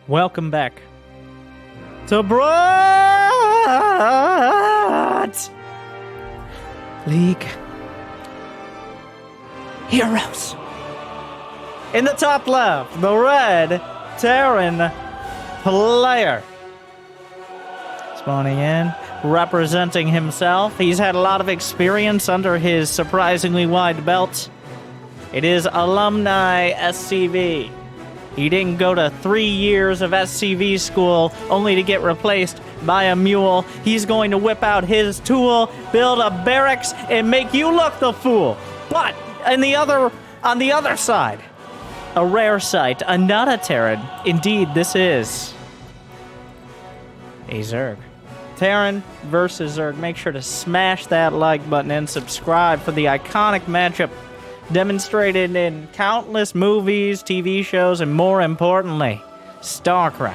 Welcome back to Broad League Heroes. In the top left, the red Terran player. Spawning in, representing himself. He's had a lot of experience under his surprisingly wide belt. It is AlumniSCV. He didn't go to 3 years of SCV school only to get replaced by a mule. He's going to whip out his tool, build a barracks, and make you look the fool. But on the other side, a rare sight, not a Terran. Indeed, this is a Zerg. Terran versus Zerg. Make sure to smash that like button and subscribe for the iconic matchup demonstrated in countless movies, TV shows, and more importantly, Starcraft.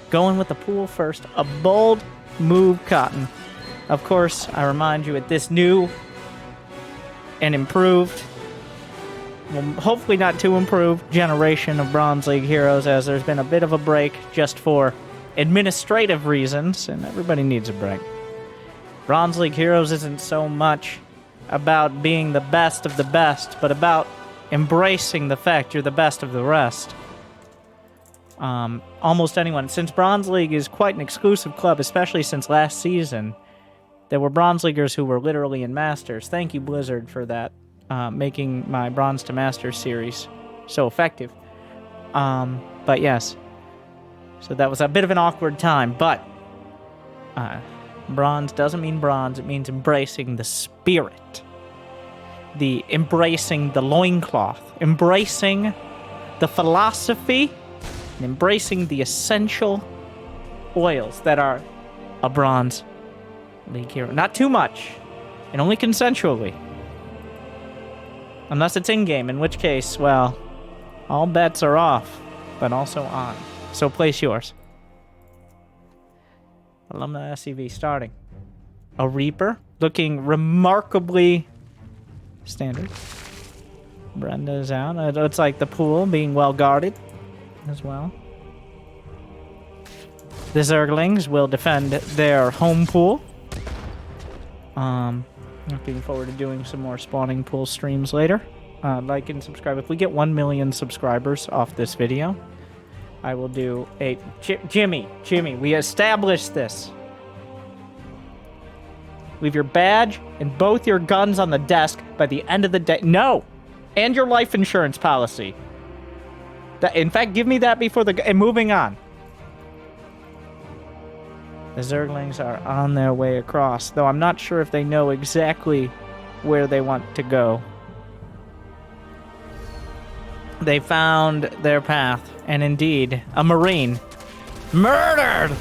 Going with the pool first, a bold move, Cotton. Of course, I remind you at this new and improved, well, hopefully not too improved, generation of Bronze League heroes, as there's been a bit of a break just for administrative reasons, and everybody needs a break. Bronze League heroes isn't so much about being the best of the best, but about embracing the fact you're the best of the rest. Almost anyone. Since Bronze League is quite an exclusive club, especially since last season, there were Bronze Leaguers who were literally in Masters. Thank you, Blizzard, for that, making my Bronze to Masters series so effective. But yes, so that was a bit of an awkward time, but bronze doesn't mean bronze, it means embracing the spirit. Embracing the loincloth, embracing the philosophy, and embracing the essential oils that are a Bronze League hero. Not too much, and only consensually. Unless it's in-game, in which case, well, all bets are off, but also on. So place yours. AlumniSCV starting. A Reaper, looking remarkably standard. Brenda's out. It's like the pool being well guarded as well. The Zerglings will defend their home pool. Looking forward to doing some more spawning pool streams later. Like and subscribe. If we get 1 million subscribers off this video, I will do a... Jimmy, we established this. Leave your badge and both your guns on the desk by the end of the day. No! And your life insurance policy. In fact, give me that before the... And moving on. The Zerglings are on their way across, though I'm not sure if they know exactly where they want to go. They found their path, and indeed, a Marine murdered!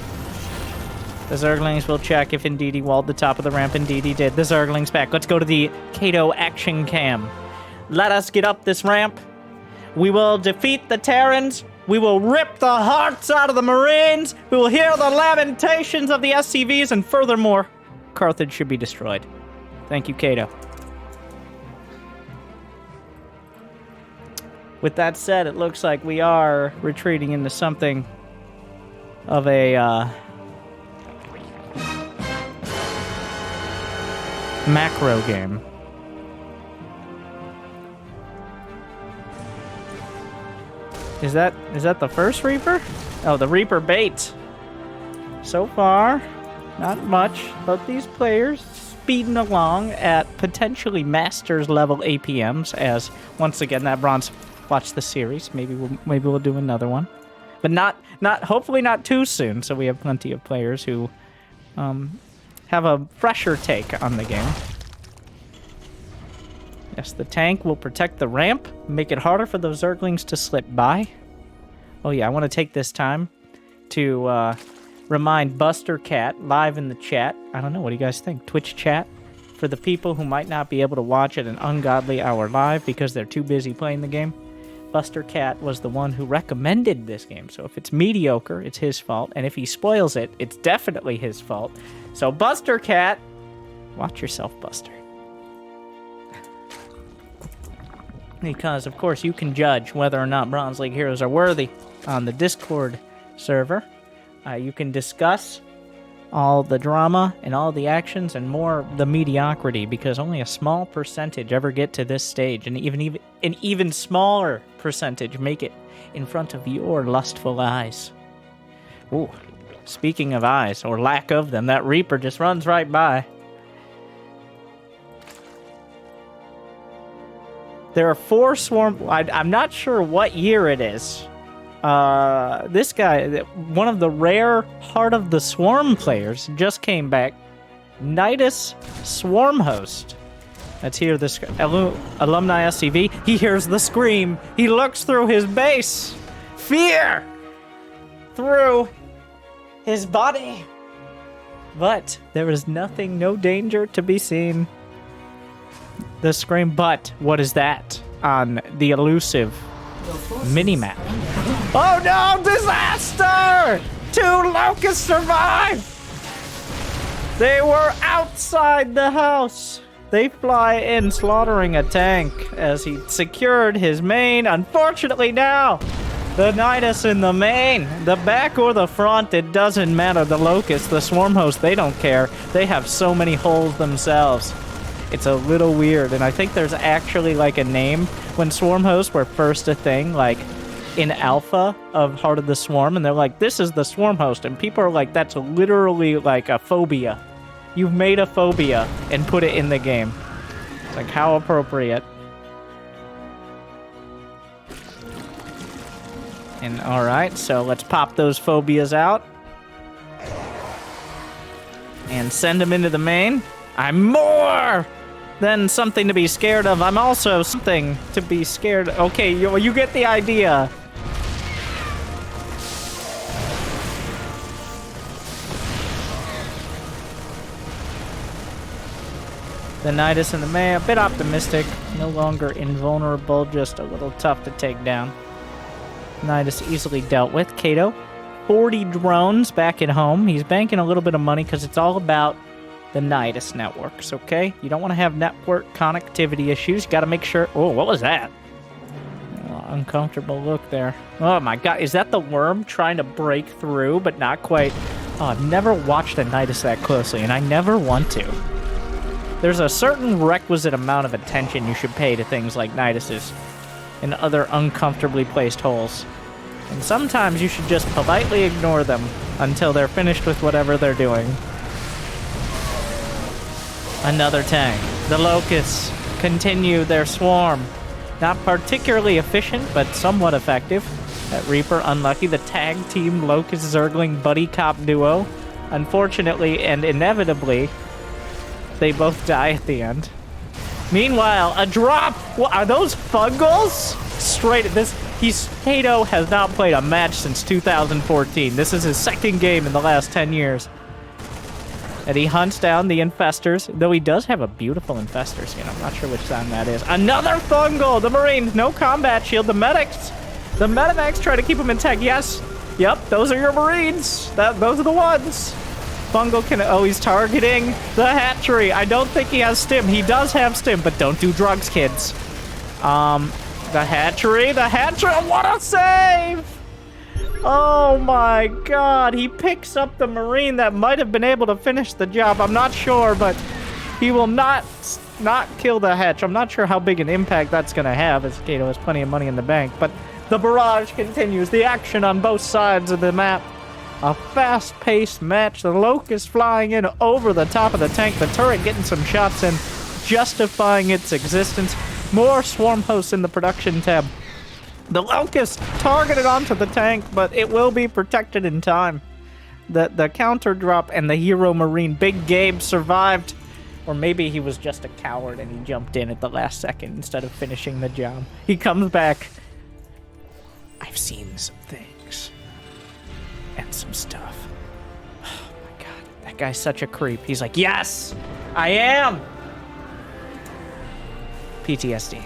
The Zerglings will check if indeed he walled the top of the ramp. Indeed he did. The Zerglings back. Let's go to the Kato action cam. Let us get up this ramp. We will defeat the Terrans. We will rip the hearts out of the Marines. We will hear the lamentations of the SCVs, and furthermore, Carthage should be destroyed. Thank you, Kato. With that said, it looks like we are retreating into something of a macro game. Is that the first Reaper? Oh, the Reaper bait. So far, not much. Both these players speeding along at potentially Masters level APMs, as once again that bronze. Watch the series. Maybe we'll do another one, but not hopefully not too soon. So we have plenty of players who have a fresher take on the game. Yes, the tank will protect the ramp, make it harder for those Zerglings to slip by. Oh yeah, I want to take this time to remind Buster Cat live in the chat. I don't know, what do you guys think? Twitch chat? For the people who might not be able to watch at an ungodly hour live because they're too busy playing the game, Buster Cat was the one who recommended this game. So if it's mediocre, it's his fault. And if he spoils it, it's definitely his fault. So Buster Cat, watch yourself, Buster. because, of course, you can judge whether or not Bronze League heroes are worthy on the Discord server. You can discuss all the drama and all the actions and more the mediocrity, because only a small percentage ever get to this stage, and an even smaller percentage make it in front of your lustful eyes. Ooh, speaking of eyes, or lack of them, that Reaper just runs right by. There are 4 swarm... I'm not sure what year it is. This guy, one of the rare Heart of the Swarm players, just came back. Nydus Swarm Host. Let's hear this. AlumniSCV. He hears the scream. He looks through his base. Fear! Through his body. But there is nothing, no danger to be seen. The scream, but what is that on the elusive minimap? Oh no, disaster! 2 locusts survived! They were outside the house. They fly in, slaughtering a tank as he secured his main. Unfortunately now, the Nydus in the main, the back or the front, it doesn't matter. The locusts, the swarm host, they don't care. They have so many holes themselves. It's a little weird, and I think there's actually like a name when swarm hosts were first a thing, like in alpha of Heart of the Swarm, and they're like, this is the swarm host, and people are like, that's literally like a phobia. You've made a phobia and put it in the game. It's like, how appropriate. And alright, so let's pop those phobias out and send them into the main. I'm more than something to be scared of. I'm also something to be scared of. Okay, you get the idea. The Nydus in the main, a bit optimistic. No longer invulnerable, just a little tough to take down. Nydus easily dealt with. Kato, 40 drones back at home. He's banking a little bit of money because it's all about the Nydus networks, okay? You don't want to have network connectivity issues. You got to make sure... Oh, what was that? Oh, uncomfortable look there. Oh my god, is that the worm trying to break through, but not quite? Oh, I've never watched a Nydus that closely, and I never want to. There's a certain requisite amount of attention you should pay to things like Nyduses and other uncomfortably placed holes. And sometimes you should just politely ignore them until they're finished with whatever they're doing. Another tank. The locusts continue their swarm. Not particularly efficient, but somewhat effective. That Reaper, unlucky. The tag team Locust Zergling buddy cop duo. Unfortunately and inevitably, they both die at the end. Meanwhile, a drop! What, are those fungals? Straight at this. Kato has not played a match since 2014. This is his second game in the last 10 years. And he hunts down the infestors, though he does have a beautiful infestor skin. I'm not sure which sign that is. Another fungal! The Marines, no combat shield. The medics! The medivacs try to keep him intact. Yes. Yep, those are your Marines. Those are the ones. Fungal can... Oh, he's targeting the hatchery. I don't think he has stim. He does have stim, but don't do drugs, kids. The hatchery. What a save! Oh my god, he picks up the Marine that might have been able to finish the job. I'm not sure, but he will not kill the hatch. I'm not sure how big an impact that's going to have, as Kato has plenty of money in the bank. But the barrage continues, the action on both sides of the map. A fast-paced match, the Locust flying in over the top of the tank, the turret getting some shots in, justifying its existence. More swarm hosts in the production tab. The Locust targeted onto the tank, but it will be protected in time. The counter drop and the hero Marine, Big Gabe, survived. Or maybe he was just a coward and he jumped in at the last second instead of finishing the job. He comes back. I've seen some things. And some stuff. Oh my god, that guy's such a creep. He's like, yes, I am! PTSD.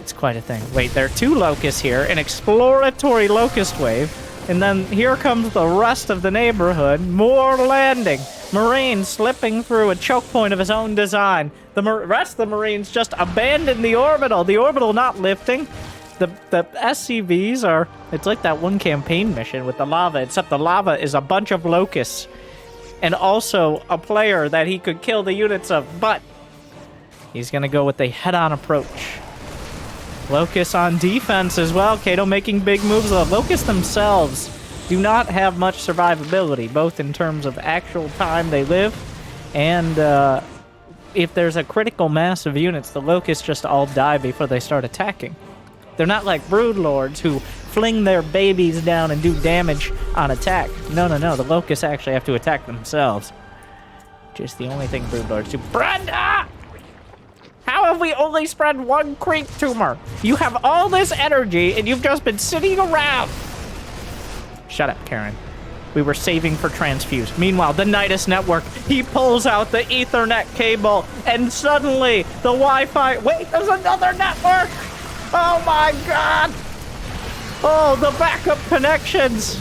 It's quite a thing. Wait, there are 2 locusts here, an exploratory locust wave, and then here comes the rest of the neighborhood. More landing. Marine slipping through a choke point of his own design. The rest of the Marines just abandon the orbital. The orbital not lifting. The SCVs are... It's like that one campaign mission with the lava, except the lava is a bunch of locusts. And also a player that he could kill the units of, but he's going to go with a head-on approach. Locusts on defense as well. Kato making big moves. The locusts themselves do not have much survivability, both in terms of actual time they live, and if there's a critical mass of units, the locusts just all die before they start attacking. They're not like broodlords who fling their babies down and do damage on attack. No, the locusts actually have to attack themselves. Which is the only thing broodlords do. Brenda! How have we only spread one creep tumor? You have all this energy and you've just been sitting around. Shut up, Karen. We were saving for transfuse. Meanwhile, the Nydus network, he pulls out the Ethernet cable, and suddenly the Wi-Fi... Wait, there's another network! Oh my god! Oh, the backup connections!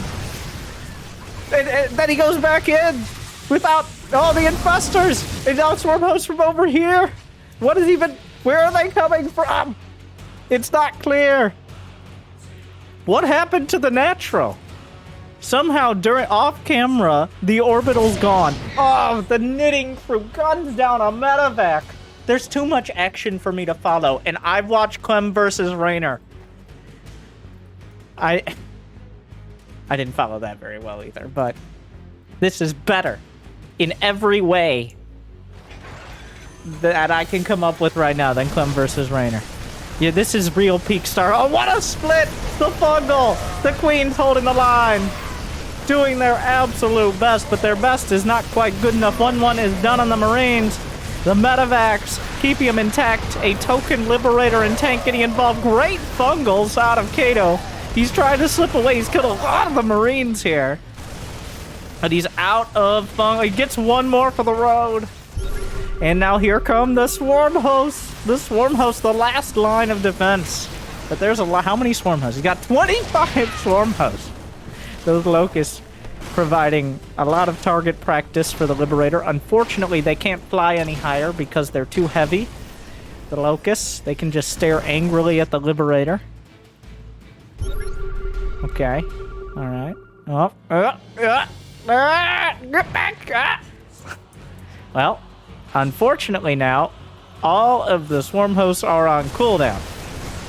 And then he goes back in without all the infestors! And now swarm hosts from over here! What is even... Where are they coming from? It's not clear. What happened to the natural? Somehow, off camera, the orbital's gone. Oh, the knitting through guns down a medivac. There's too much action for me to follow, and I've watched Clem versus Raynor. I didn't follow that very well either, but this is better in every way that I can come up with right now than Clem versus Raynor. Yeah, this is real peak star. Oh, what a split! The Fungal! The Queen's holding the line. Doing their absolute best, but their best is not quite good enough. 1-1 is done on the Marines. The medivacs keeping them intact. A token liberator and tank getting involved. Great Fungals out of Kato. He's trying to slip away. He's killed a lot of the Marines here. But he's out of Fungal. He gets one more for the road. And now here come the Swarm Hosts. The Swarm Hosts, the last line of defense. But there's a lot. How many Swarm Hosts? He's got 25 Swarm Hosts. Those locusts providing a lot of target practice for the Liberator. Unfortunately, they can't fly any higher because they're too heavy. The locusts, they can just stare angrily at the Liberator. Okay. All right. Oh. Get back! Well, unfortunately now, all of the Swarm Hosts are on cooldown,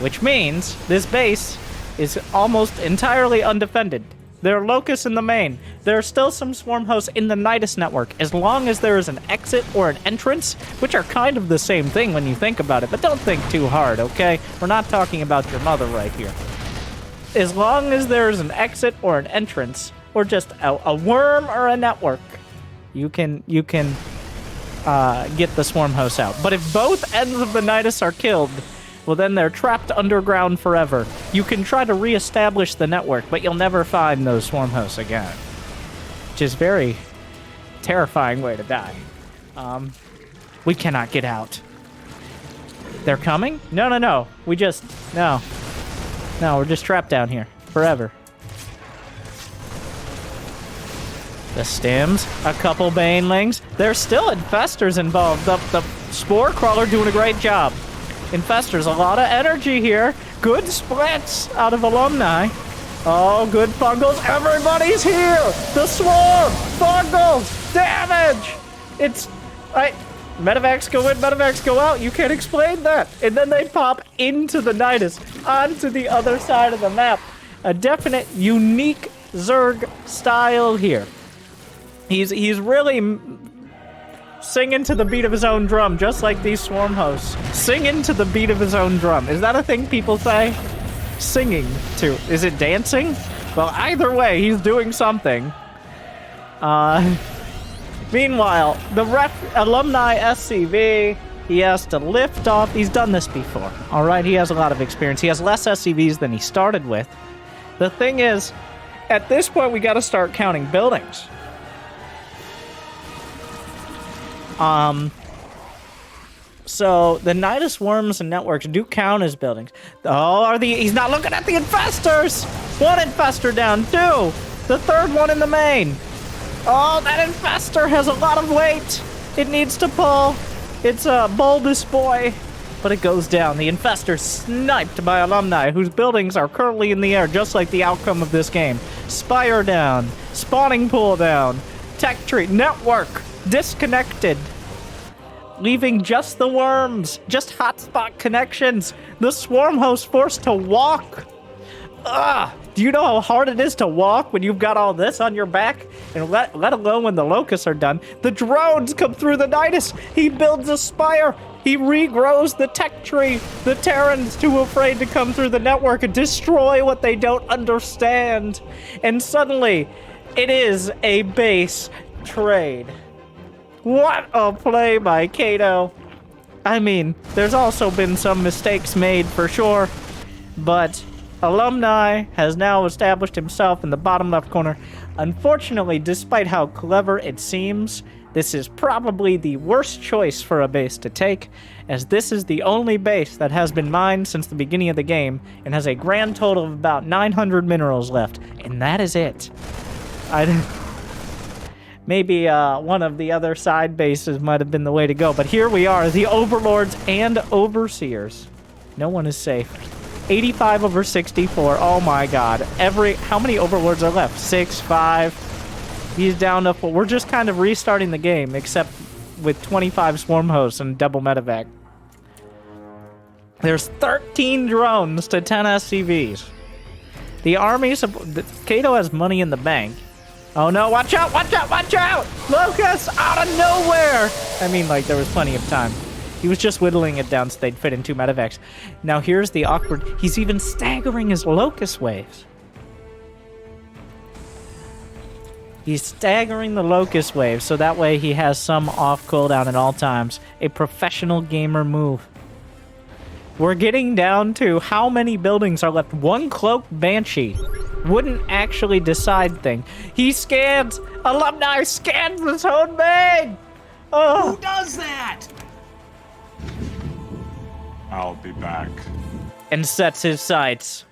which means this base is almost entirely undefended. There are locusts in the main. There are still some Swarm Hosts in the Nydus network. As long as there is an exit or an entrance, which are kind of the same thing when you think about it, but don't think too hard, okay? We're not talking about your mother right here. As long as there is an exit or an entrance, or just a worm or a network, you can get the Swarm Hosts out. But if both ends of the Nydus are killed, well, then they're trapped underground forever. You can try to reestablish the network, but you'll never find those Swarm Hosts again. Which is a very terrifying way to die. We cannot get out. They're coming? No. No, we're just trapped down here. Forever. The Stims, a couple Banelings. There's still Infestors involved. The Spore Crawler doing a great job. Infestors, a lot of energy here. Good splits out of Alumni. Oh, good Fungals. Everybody's here. The Swarm. Fungals. Damage. Medivacs go in, medivacs go out. You can't explain that. And then they pop into the Nydus, onto the other side of the map. A definite, unique Zerg style here. He's really singing to the beat of his own drum, just like these Swarm Hosts. Singing to the beat of his own drum. Is that a thing people say? Singing to. Is it dancing? Well, either way, he's doing something. Meanwhile, the AlumniSCV, he has to lift off. He's done this before. All right, he has a lot of experience. He has less SCVs than he started with. The thing is, at this point, we got to start counting buildings. So the Nydus worms and networks do count as buildings. Oh, he's not looking at the infestors. One infestor down, two. The third one in the main. Oh, that infestor has a lot of weight. It needs to pull. It's a bulbous boy. But it goes down. The infestor sniped by Alumni, whose buildings are currently in the air, just like the outcome of this game. Spire down. Spawning pool down. Tech tree. Network disconnected. Leaving just the worms. Just hotspot connections. The swarm host forced to walk. Ugh. Do you know how hard it is to walk when you've got all this on your back? And let alone when the locusts are done. The drones come through the Nydus. He builds a spire. He regrows the tech tree. The Terrans too afraid to come through the network and destroy what they don't understand. And suddenly, it is a base trade. What a play by Kato. I mean, there's also been some mistakes made for sure, but Alumni has now established himself in the bottom left corner. Unfortunately, despite how clever it seems, this is probably the worst choice for a base to take, as this is the only base that has been mined since the beginning of the game and has a grand total of about 900 minerals left, and that is it. Maybe one of the other side bases might have been the way to go, but here we are, the Overlords and Overseers. No one is safe. 85 over 64. Oh my god. How many Overlords are left? 6, 5. He's down to 4. We're just kind of restarting the game, except with 25 swarm hosts and double medivac. There's 13 drones to 10 SCVs. The army, Kato has money in the bank. Oh no, watch out, watch out, watch out! Locusts out of nowhere! I mean, like, there was plenty of time. He was just whittling it down so they'd fit in 2 medivacs. Now here's the awkward... He's even staggering his locust waves. He's staggering the locust waves so that way he has some off cooldown at all times. A professional gamer move. We're getting down to how many buildings are left. One cloaked banshee wouldn't actually decide thing. He scans. Alumni scans his own main. Oh. Who does that? I'll be back. And sets his sights.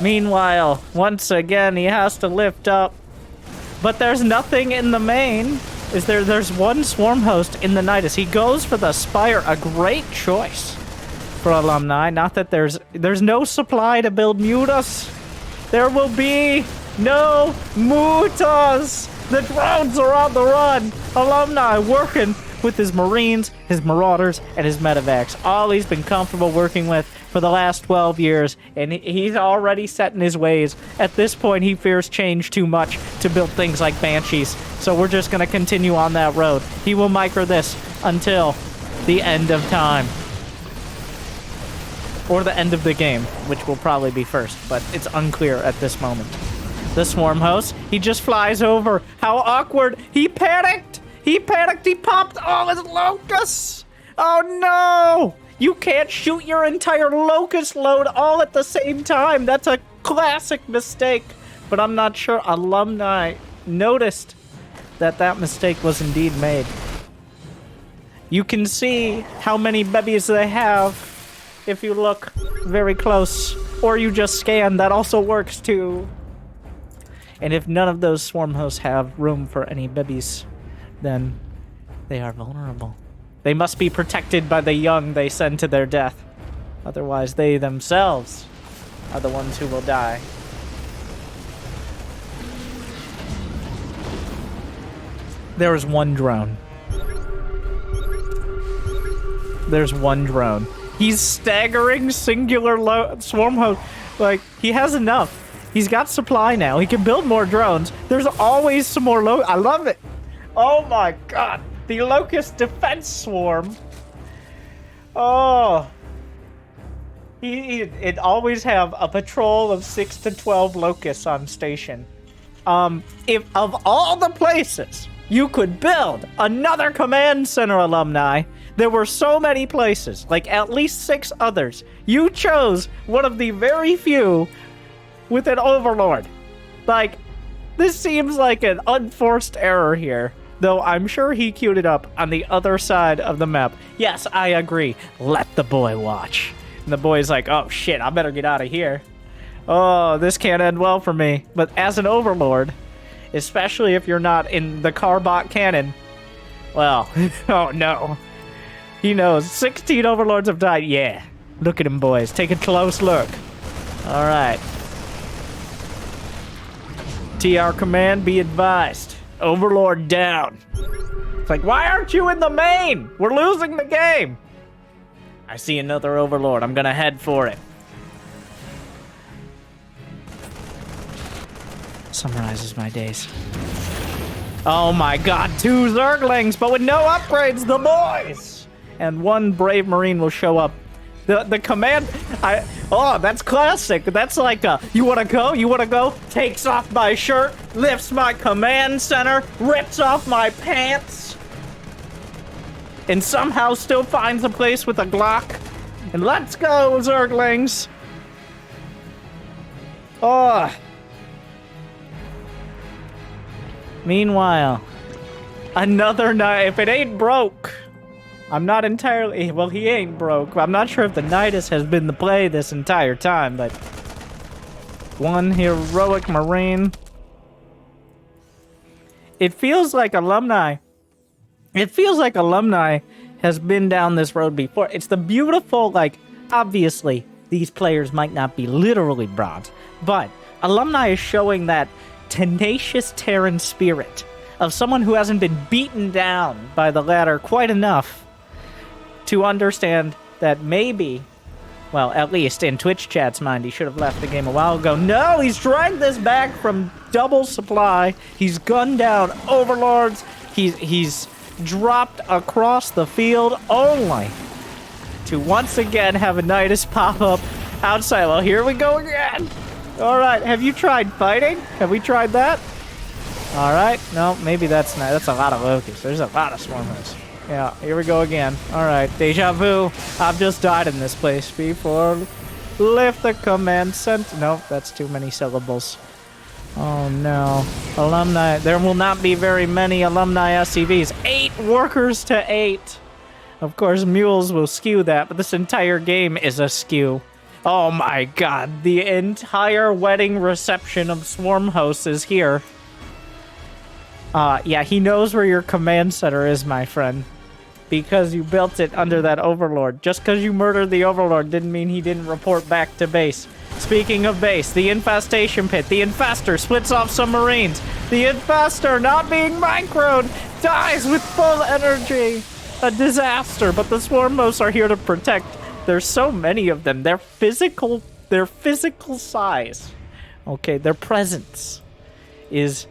Meanwhile, once again, he has to lift up. But there's nothing in the main. There's one swarm host in the Nydus. He goes for the spire, a great choice for Alumni. Not that there's no supply to build mutas. There will be no mutas. The drones are on the run. Alumni working with his marines, his marauders, and his medivacs. All he's been comfortable working with for the last 12 years, and he's already set in his ways. At this point, he fears change too much to build things like banshees, so we're just going to continue on that road. He will micro this until the end of time. Or the end of the game, which will probably be first, but it's unclear at this moment. The swarm host, he just flies over. How awkward. He panicked. He panicked. He popped all his locusts. Oh no. You can't shoot your entire locust load all at the same time. That's a classic mistake. But I'm not sure Alumni noticed that mistake was indeed made. You can see how many babies they have if you look very close. Or you just scan. That also works too. And if none of those swarm hosts have room for any babies, then they are vulnerable. They must be protected by the young they send to their death. Otherwise, they themselves are the ones who will die. There is one drone. There's one drone. He's staggering singular swarm host. Like, he has enough. He's got supply now. He can build more drones. There's always some more I love it. Oh my god. The Locust Defense Swarm. Oh. It always have a patrol of 6 to 12 locusts on station. If of all the places you could build another command center, Alumni, there were so many places, like at least 6 others. You chose one of the very few with an overlord. Like, this seems like an unforced error here. Though I'm sure he queued it up on the other side of the map. Yes, I agree. Let the boy watch. And the boy's like, oh shit, I better get out of here. Oh, this can't end well for me. But as an overlord, especially if you're not in the Carbot cannon, well, oh no. He knows. 16 overlords have died. Yeah. Look at him, boys. Take a close look. All right. TR command, be advised. Overlord down. It's like, why aren't you in the main? We're losing the game. I see another overlord. I'm gonna head for it. Summarizes my days. Oh my god, 2 Zerglings, but with no upgrades, the boys! And 1 brave Marine will show up. The command, oh, that's classic. That's like you wanna go? You wanna go? Takes off my shirt, lifts my command center, rips off my pants, and somehow still finds a place with a Glock. And let's go, Zerglings! Oh. Meanwhile, another night. If it ain't broke, I'm not entirely. Well, he ain't broke. I'm not sure if the Nydus has been the play this entire time, but 1 heroic Marine. It feels like Alumni. It feels like Alumni has been down this road before. It's the beautiful, like, obviously, these players might not be literally bronze, but Alumni is showing that tenacious Terran spirit of someone who hasn't been beaten down by the ladder quite enough to understand that maybe, well, at least in Twitch chat's mind, he should have left the game a while ago. No, he's dragged this back from double supply. He's gunned down overlords. He's dropped across the field only to once again have a Nydus pop up outside. Well, here we go again. All right, have you tried fighting? Have we tried that? All right, no, maybe that's not. That's a lot of locusts. There's a lot of swarmers. Yeah, here we go again. All right, deja vu. I've just died in this place before. Lift the command center. Nope, that's too many syllables. Oh no. Alumni. There will not be very many alumni SCVs. 8 workers to 8. Of course, mules will skew that, but this entire game is a skew. Oh my god, the entire wedding reception of Swarm Hosts is here. Yeah, he knows where your command center is, my friend. Because you built it under that overlord. Just because you murdered the overlord didn't mean he didn't report back to base. Speaking of base, the infestation pit. The infestor splits off some marines. The infestor, not being microed, dies with full energy. A disaster, but the swarm hosts are here to protect. There's so many of them. Their physical size, okay, their presence is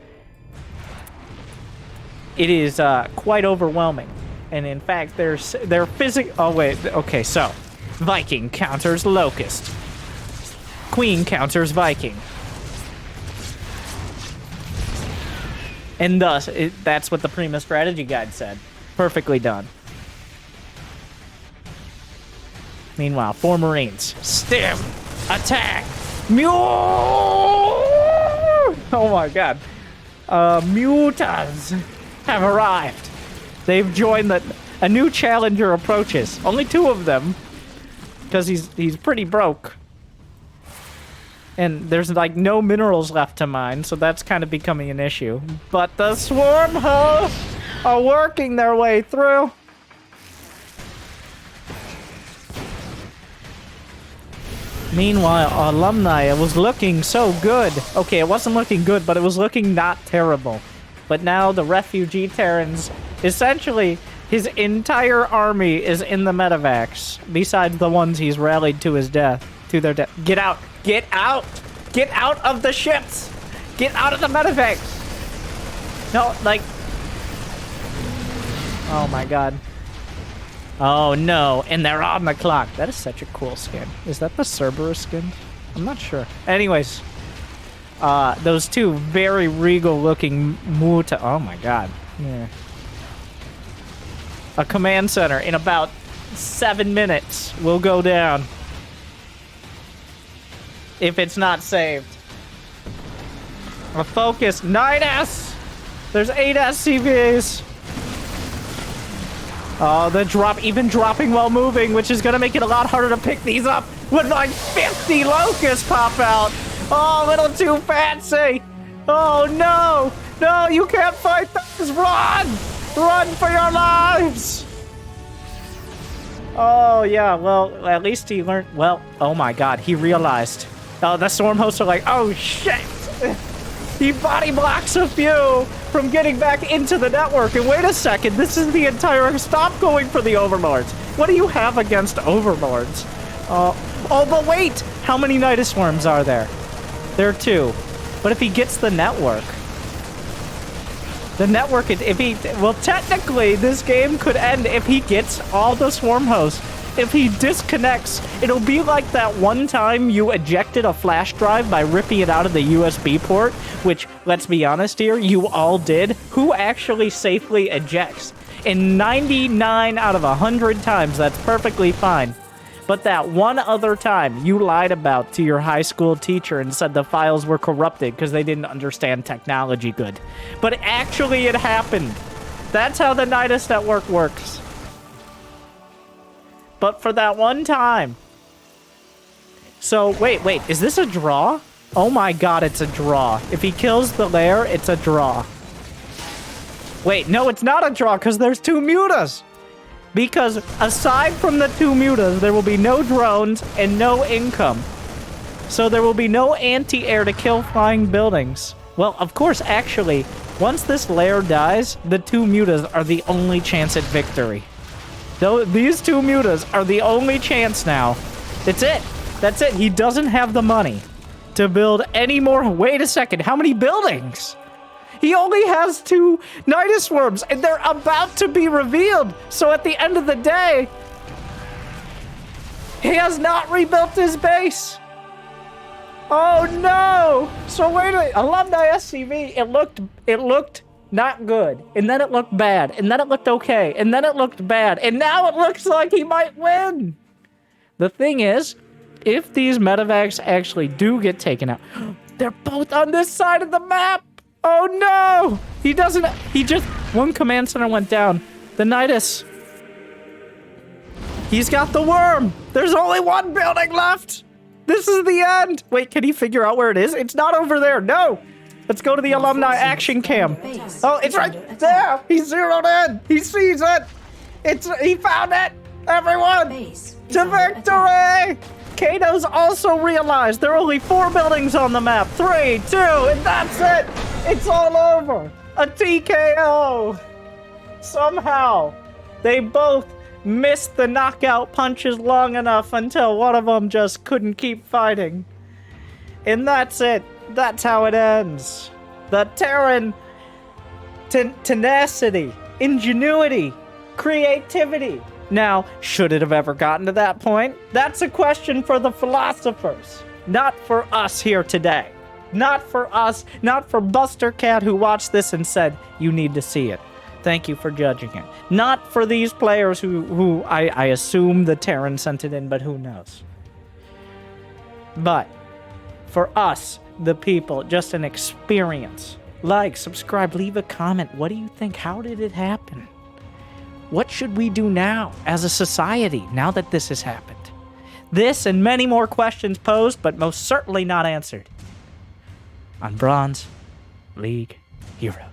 quite overwhelming. And in fact, their physical. Oh wait, okay. So, Viking counters Locust. Queen counters Viking. And thus, that's what the Prima strategy guide said. Perfectly done. Meanwhile, 4 Marines. Stim! Attack! Mule! Oh my god. Mutas have arrived. They've joined a new challenger approaches. Only 2 of them. Because he's pretty broke. And there's like no minerals left to mine, so that's kind of becoming an issue. But the swarm hosts are working their way through. Meanwhile, Alumni, it was looking so good. Okay, it wasn't looking good, but it was looking not terrible. But now the refugee Terrans, essentially, his entire army is in the medivacs, besides the ones he's rallied to his death, to their death. Get out! Get out! Get out of the ships! Get out of the medivacs! No, like... Oh my god. Oh no, and they're on the clock. That is such a cool skin. Is that the Cerberus skin? I'm not sure. Anyways, those 2 very regal looking Muta. Oh my god. Yeah. A command center in about 7 minutes will go down. If it's not saved. A focus. Nydus! There's 8 SCVs. Oh, the drop, even dropping while moving, which is going to make it a lot harder to pick these up when like 50 locusts pop out. Oh, a little too fancy. Oh, no. No, you can't fight this. Run. Run for your lives. Oh, yeah, well, at least he learned. Well, oh my god, he realized. Oh, the storm hosts are like, oh, shit. He body blocks a few from getting back into the network. And wait a second, this is the entire... Stop going for the overlords. What do you have against overlords? Oh, but wait! How many Nydus swarms are there? There are 2. But if he gets the network... The network, if he... Well, technically, this game could end if he gets all the swarm hosts. If he disconnects, it'll be like that one time you ejected a flash drive by ripping it out of the USB port, which, let's be honest here, you all did. Who actually safely ejects? In 99 out of 100 times, that's perfectly fine. But that one other time you lied about to your high school teacher and said the files were corrupted because they didn't understand technology good. But actually it happened. That's how the Nydus network works. But for that one time. So, wait, is this a draw? Oh my god, it's a draw. If he kills the lair, it's a draw. Wait, no, it's not a draw because there's 2 mutas. Because aside from the 2 mutas, there will be no drones and no income. So there will be no anti-air to kill flying buildings. Well, of course, actually, once this lair dies, the 2 mutas are the only chance at victory. Though these 2 mutas are the only chance now. That's it. That's it. He doesn't have the money to build any more. Wait a second. How many buildings? He only has 2 Nydus swarms, and they're about to be revealed. So at the end of the day, he has not rebuilt his base. Oh no! So wait a minute. AlumniSCV, it looked not good, and then it looked bad, and then it looked okay, and then it looked bad, and now it looks like he might win. The thing is, if these medivacs actually do get taken out, they're both on this side of the map. Oh no! One command center went down. The Nydus. He's got the worm. There's only 1 building left. This is the end. Wait, can he figure out where it is? It's not over there. No. Let's go to the alumni action cam. Oh, it's right there. He's zeroed in. He sees it. He found it. Everyone, to victory. Kato's also realized there are only 4 buildings on the map. 3, 2, and that's it. It's all over. A TKO. Somehow, they both missed the knockout punches long enough until one of them just couldn't keep fighting. And that's it. That's how it ends. The Terran tenacity, ingenuity, creativity. Now, should it have ever gotten to that point? That's a question for the philosophers, not for us here today. Not for us, not for Buster Cat who watched this and said, you need to see it. Thank you for judging it. Not for these players who I assume the Terran sent it in, but who knows. But for us, the people, just an experience. Like, subscribe, leave a comment. What do you think? How did it happen? What should we do now as a society now that this has happened? This and many more questions posed, but most certainly not answered on Bronze League Heroes.